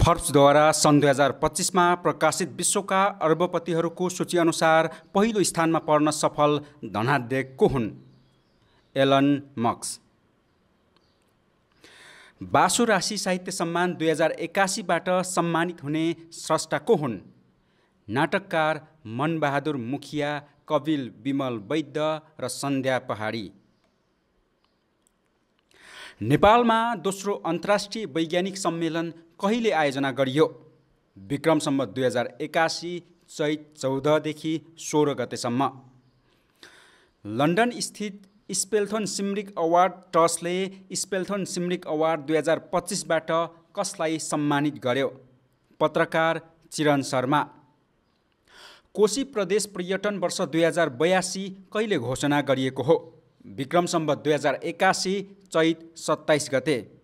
फोर्ब्सद्वारा सन् 2025मा प्रकाशित विश्वका अर्बपतिहरूको सूचीअनुसार पहिलो स्थानमा पर्न सफल धनाढ्य को हुन्? Elon Musk. बासु राशि साहित्य सम्मान 2081बाट सम्मानित हुने स्रष्टा को हुन्? नाटककार मनबहादुर मुखिया, कपिल विमल वैद्य र सन्ध्या पहाडी। नेपालमा दोस्रो अन्तर्राष्ट्रिय वैज्ञानिक सम्मेलन कहिले आयोजना गरियो? विक्रम सम्वत 2081 चैत 14 देखि 16 गतेसम्म। लन्डन स्थित स्पेल्थन सिम्रिक अवार्ड ट्रस्टले स्पेल्थन सिम्रिक अवार्ड 2025बाट कसलाई सम्मानित गर्यो? पत्रकार चिरन शर्मा। कोशी प्रदेश पर्यटन वर्ष 2082 कहिले घोषणा गरिएको हो? विक्रम सम्वत 2081 चैत 27 गते।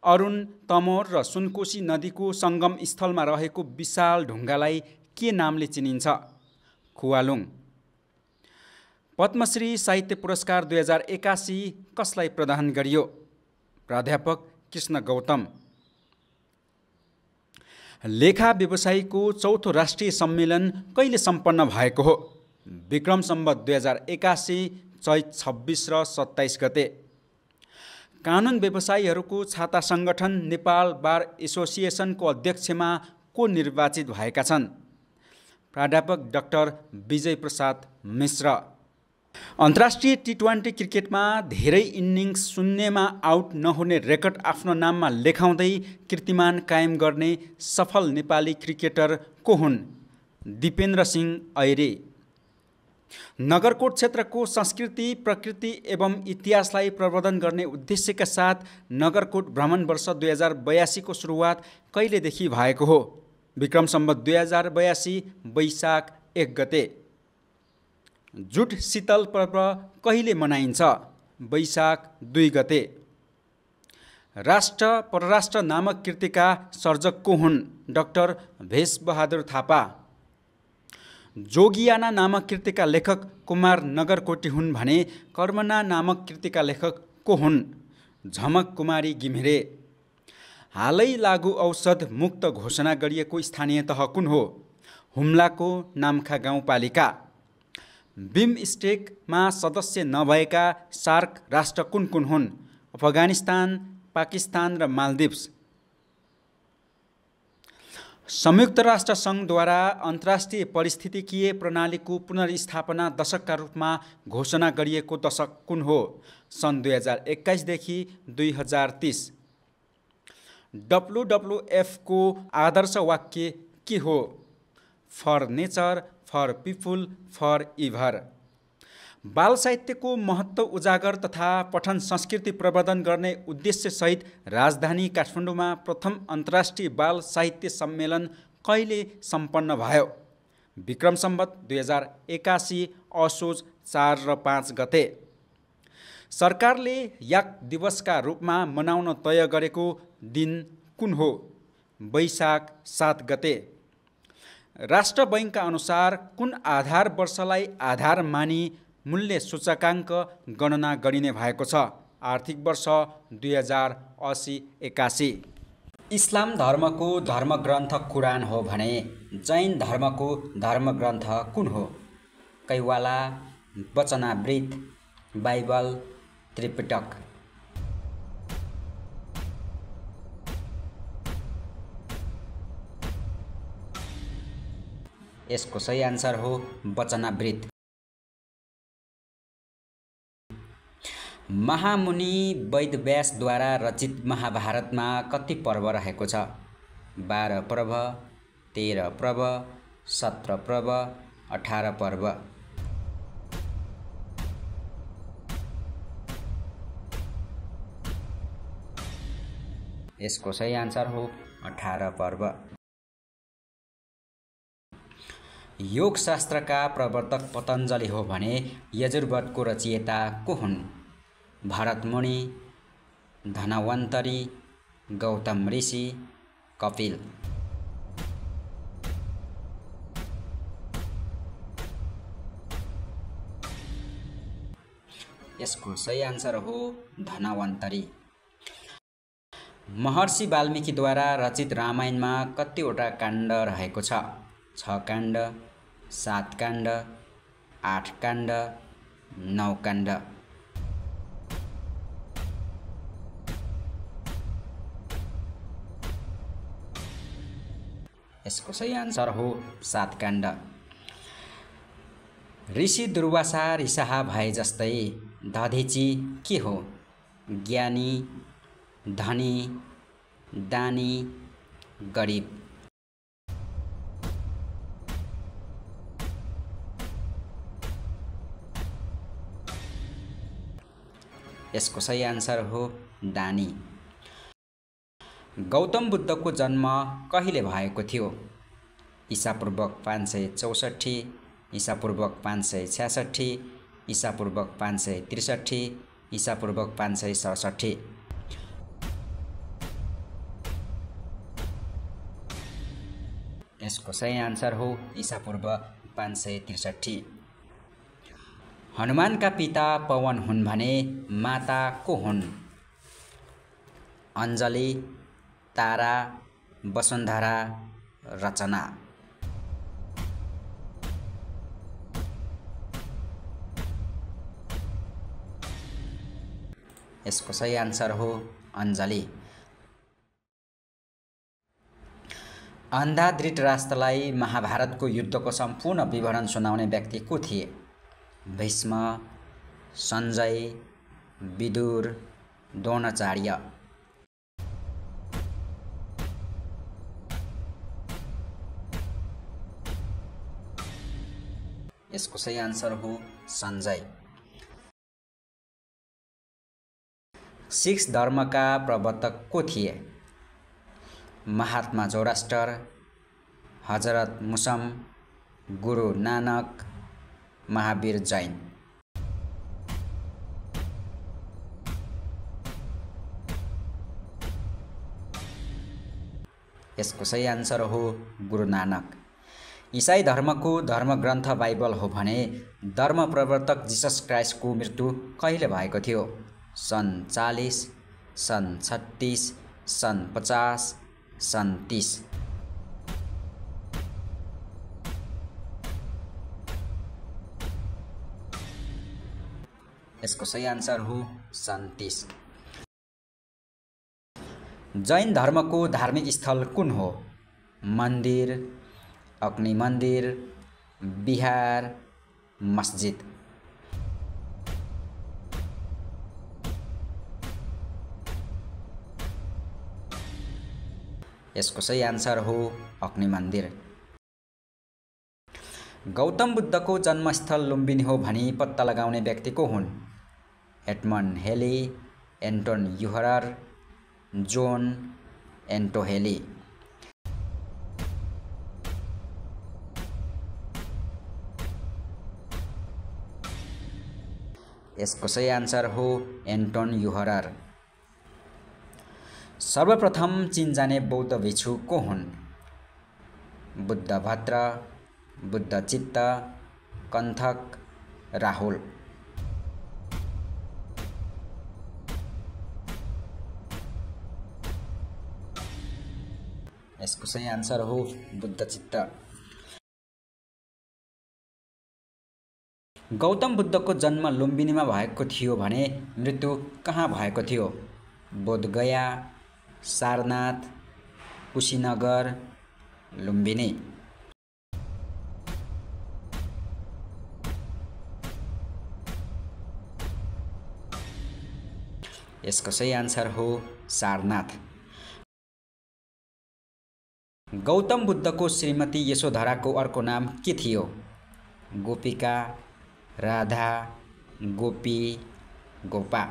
अरुण, तमोर र सुनकोशी नदीको सङ्गम स्थलमा रहेको विशाल ढुङ्गालाई के नामले चिनिन्छ? खुवालुङ। पद्मश्री साहित्य पुरस्कार 2081 कसलाई प्रदान गरियो? प्राध्यापक कृष्ण गौतम। लेखा व्यवसायीको चौथो राष्ट्रिय सम्मेलन कहिले सम्पन्न भएको हो? विक्रम सम्वत 2081 चैत 26 र 27 गते। कानुन व्यवसायीहरूको छाता सङ्गठन नेपाल बार एसोसिएसनको अध्यक्षमा को निर्वाचित भएका छन्? प्राध्यापक डाक्टर विजय प्रसाद मिश्र। अन्तर्राष्ट्रिय टी20 क्रिकेटमा धेरै इनिङ्स शून्यमा आउट नहुने रेकर्ड आफ्नो नाममा लेखाउँदै कीर्तिमान कायम गर्ने सफल नेपाली क्रिकेटर को हुन्? दिपेन्द्र सिंह ऐरे। नगरकोट क्षेत्रको संस्कृति, प्रकृति एवं इतिहासलाई प्रवर्धन गर्ने उद्देश्यका साथ नगरकोट भ्रमण वर्ष 2082 को सुरुवात कहिलेदेखि भएको हो? विक्रम सम्वत 2082 वैशाख 1 गते। जुट शीतल पर्व कहिले मनाइन्छ? वैशाख 2 गते। राष्ट्र परराष्ट्र नामक कृतिका सर्जक को हुन्? डाक्टर भेषबहादुर थापा। जोगियाना नामक कृतिका लेखक कुमार नगरकोटी हुन् भने कर्मना नामक कृतिका लेखक को हुन्? झमक कुमारी घिमिरे। हालै लागू औषध मुक्त घोषणा गरिएको स्थानीय तह कुन हो? हुम्लाको नाम्खा गाउँपालिका। बिमस्टेकमा सदस्य नभएका सार्क राष्ट्र कुन कुन हुन्? अफगानिस्तान, पाकिस्तान र मालदिप्स। संयुक्त राष्ट्र सङ्घद्वारा अन्तर्राष्ट्रिय पारिस्थितिकीय प्रणालीको पुनर्स्थापना दशकका रूपमा घोषणा गरिएको दशक कुन हो? सन् 2021 देखि 2030। WWF को आदर्श वाक्य के हो? For nature, for people, forever. बाल साहित्यको महत्त्व उजागर तथा पठन संस्कृति प्रवर्धन गर्ने उद्देश्यसहित राजधानी काठमाडौँमा प्रथम अन्तर्राष्ट्रिय बाल साहित्य सम्मेलन कहिले सम्पन्न भयो? विक्रम सम्वत 2081 असोज 4 र 5 गते। सरकारले याक दिवसका रूपमा मनाउन तय गरेको दिन कुन हो? वैशाख 7 गते। राष्ट्र बैङ्कका अनुसार कुन आधार वर्षलाई आधार मानी मूल्य सूचकाङ्क गणना गरिने भएको छ? आर्थिक वर्ष 2080-81। इस्लाम धर्मको धर्मग्रन्थ कुरान हो भने जैन धर्मको धर्मग्रन्थ कुन हो? कैवाला, वचनामृत, बाइबल, त्रिपिटक। यसको सही आन्सर हो वचनामृत। महामुनि वेदव्यासद्वारा रचित महाभारतमा कति पर्व रहेको छ? 12 पर्व, 13 पर्व, 17 पर्व, 18 पर्व। यसको सही आन्सर हो 18 पर्व। योग शास्त्रका प्रवर्तक पतञ्जलि हो भने यजुर्वेदको रचयिता को हुन्? भरतमुनि, धनवन्तरी, गौतम ऋषि, कपिल। यसको सही आन्सर हो धनवन्तरी। महर्षि वाल्मीकिद्वारा रचित रामायणमा कतिवटा काण्ड रहेको छ? 6 काण्ड, 7 काण्ड, 8 काण्ड, 9 काण्ड। यसको सही आन्सर हो 7 काण्ड। ऋषि दुर्वासा रिसाहा भए जस्तै दधिची के हो? ज्ञानी, धनी, दानी, गरिब। यसको सही आन्सर हो दानी। गौतम बुद्धको जन्म कहिले भएको थियो? ईसापूर्वक 564, ईसापूर्वक 566, ईसापूर्वक 563, ईसापूर्वक 567। यसको सही आन्सर हो ईसापूर्व 563। हनुमानका पिता पवन हुन् भने माता को हुन्? अञ्जली, तारा, वसुन्धरा, रचना। यसको सही आन्सर हो अञ्जली। अन्धा धृतराष्ट्रलाई महाभारतको युद्धको सम्पूर्ण विवरण सुनाउने व्यक्ति को थिए? भीष्म, सञ्जय, विदुर, द्रोणाचार्य। यसको सही आन्सर हो सञ्जय। सिख धर्मका प्रवर्तक को थिए? महात्मा जोरास्टर, हजरत मुसम, गुरु नानक, महावीर जैन। यसको सही आन्सर हो गुरु नानक। ईसाई धर्मको धर्मग्रन्थ बाइबल हो भने धर्म प्रवर्तक जिसस क्राइस्टको मृत्यु कहिले भएको थियो? सन् 40, सन् 36, सन् 50, सन् 30। यसको सही आन्सर हो सन् 30। जैन धर्मको धार्मिक स्थल कुन हो? मन्दिर, अग्नि मन्दिर, विहार, मस्जिद। यसको सही आन्सर हो अग्नि मन्दिर। गौतम बुद्धको जन्मस्थल लुम्बिनी हो भनी पत्ता लगाउने व्यक्ति को हुन्? एडमन्ड हेली, एन्टोन युहरर, जोन एन्टोहेली। यसको सही आन्सर हो एन्टोन युहरर। सर्वप्रथम चीन जाने बौद्ध भिक्षु को हुन्? बुद्धभद्र, बुद्धचित्त, कन्थक, राहुल। यसको सही आन्सर हो बुद्धचित्त। गौतम बुद्धको जन्म लुम्बिनीमा भएको थियो भने मृत्यु कहाँ भएको थियो? बोधगया, सारनाथ, कुशीनगर, लुम्बिनी। यसको सही आन्सर हो सारनाथ। गौतम बुद्धको श्रीमती यशोधराको अर्को नाम के थियो? गोपिका, राधा, गोपी, गोपा।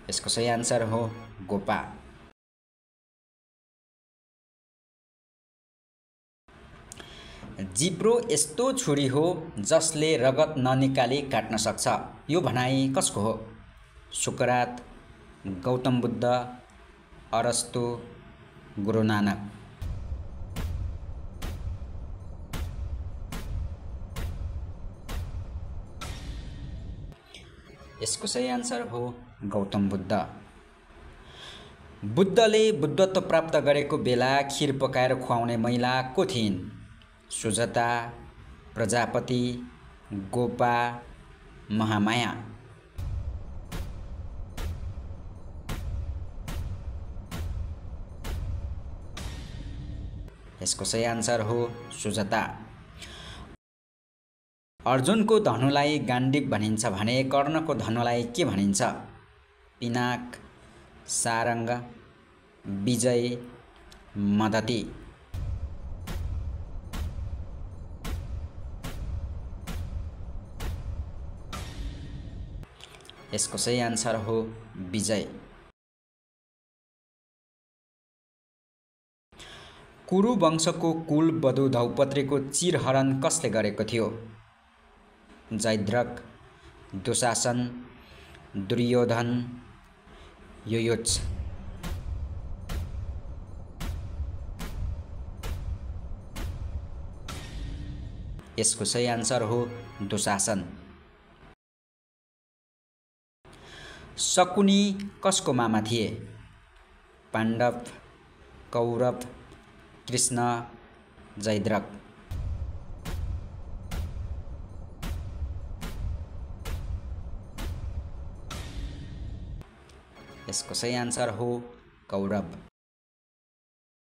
यसको सही आन्सर हो गोपा। जिब्रो यस्तो छुरी हो जसले रगत ननिकाली काट्न सक्छ। यो भनाइ कसको हो? सुकरात, गौतम बुद्ध, अरस्तु, गुरु नानक। यसको सही आन्सर हो गौतम बुद्ध। बुद्धले बुद्धत्व प्राप्त गरेको बेला खिर पकाएर खुवाउने महिला को थिइन्? सुजाता, प्रजापति, गोपा, महामाया। यसको सही आन्सर हो सुजाता। अर्जुनको धनुलाई गाण्डीव भनिन्छ भने कर्णको धनुलाई के भनिन्छ? पिनाक, सारङ्ग, विजय, मदती। यसको सही आन्सर हो विजय। कुरु वंशको कुल वधु द्रौपदीको चिरहरण कसले गरेको थियो? जयद्रथ, दुशासन, दुर्योधन, युयुत्स। यसको सही आन्सर हो दुशासन। शकुनी कसको मामा थिए? पाण्डव, कौरव, कृष्ण, जयद्रथ। यसको सही आन्सर हो कौरव।